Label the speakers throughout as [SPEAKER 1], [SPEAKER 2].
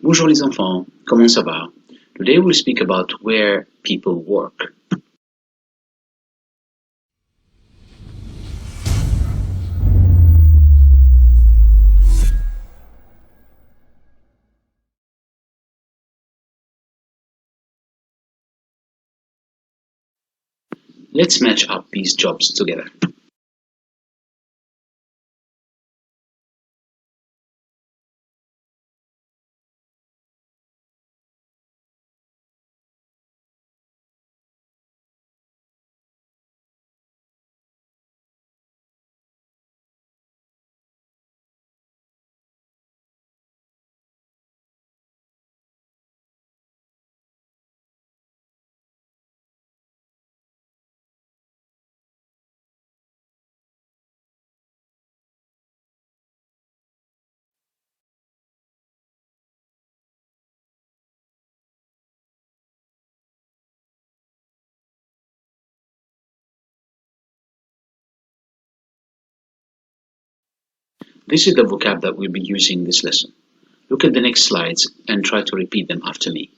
[SPEAKER 1] Bonjour les enfants, comment ça va? Today we'll speak about where people work. Let's match up these jobs together. This is the vocab that we'll be using in this lesson. Look at the next slides and try to repeat them after me.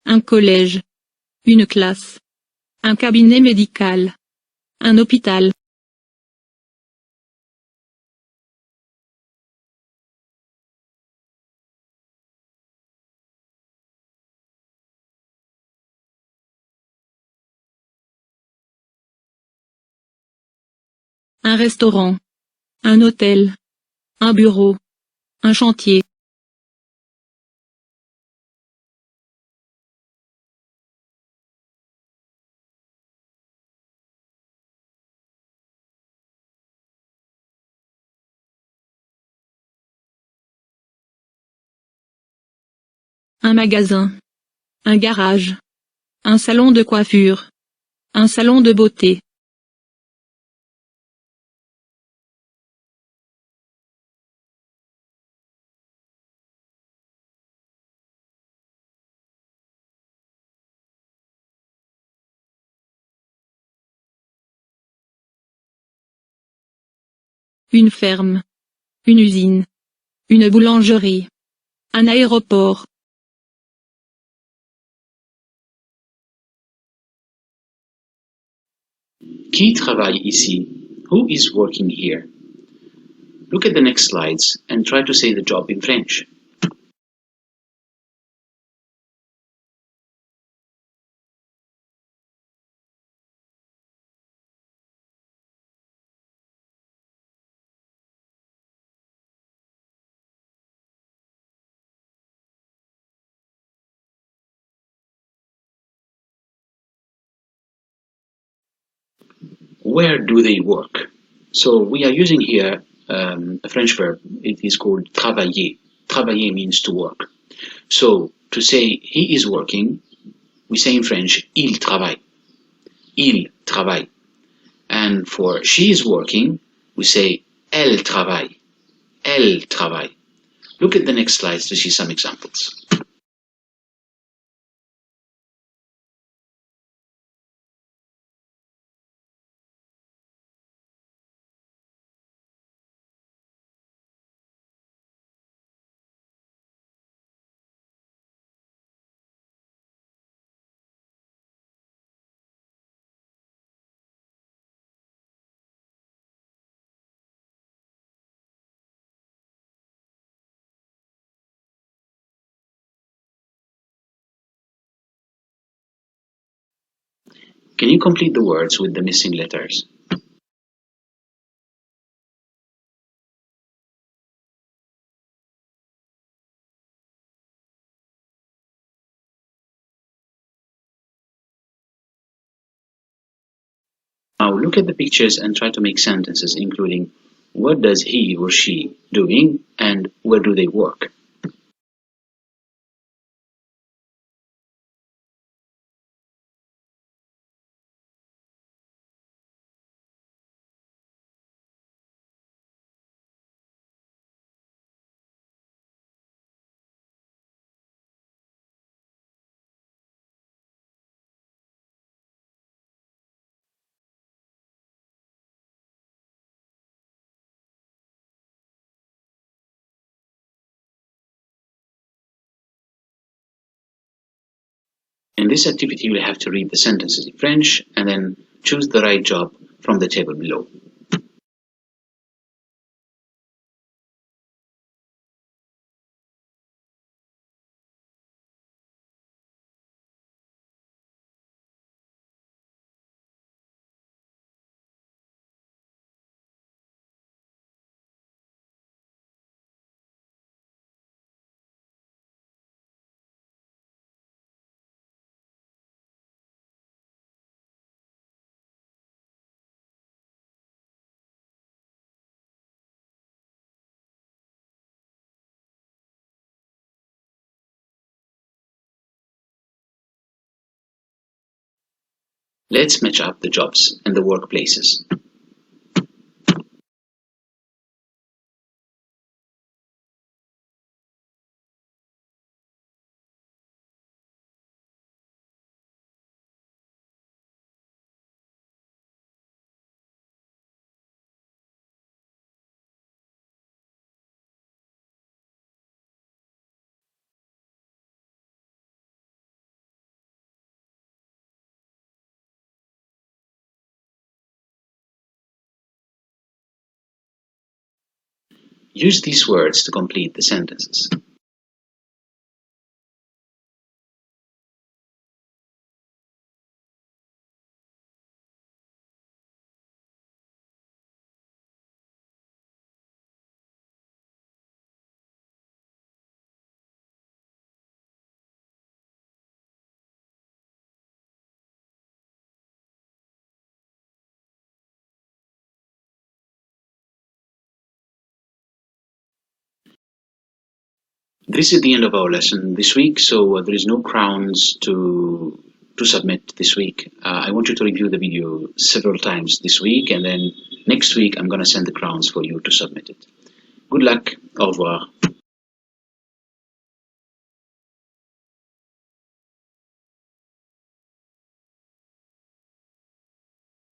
[SPEAKER 2] Un collège. Une classe. Un cabinet médical. Un hôpital. Un restaurant. Un hôtel. Un bureau. Un chantier. Un magasin. Un garage. Un salon de coiffure. Un salon de beauté. Une ferme. Une usine. Une boulangerie. Un aéroport.
[SPEAKER 1] Qui travaille ici? Who is working here? Look at the next slides and try to say the job in French. Where do they work? So we are using here a French verb. It is called travailler. Travailler means to work. So to say he is working, we say in French, il travaille. Il travaille. And for she is working, we say elle travaille. Elle travaille. Look at the next slides to see some examples. Can you complete the words with the missing letters? Now look at the pictures and try to make sentences including what does he or she doing and where do they work? In this activity, you will have to read the sentences in French and then choose the right job from the table below. Let's match up the jobs and the workplaces. Use these words to complete the sentences. This is the end of our lesson this week, so there is no crowns to submit this week. I want you to review the video several times this week, and then next week I'm going to send the crowns for you to submit it. Good luck. Au revoir.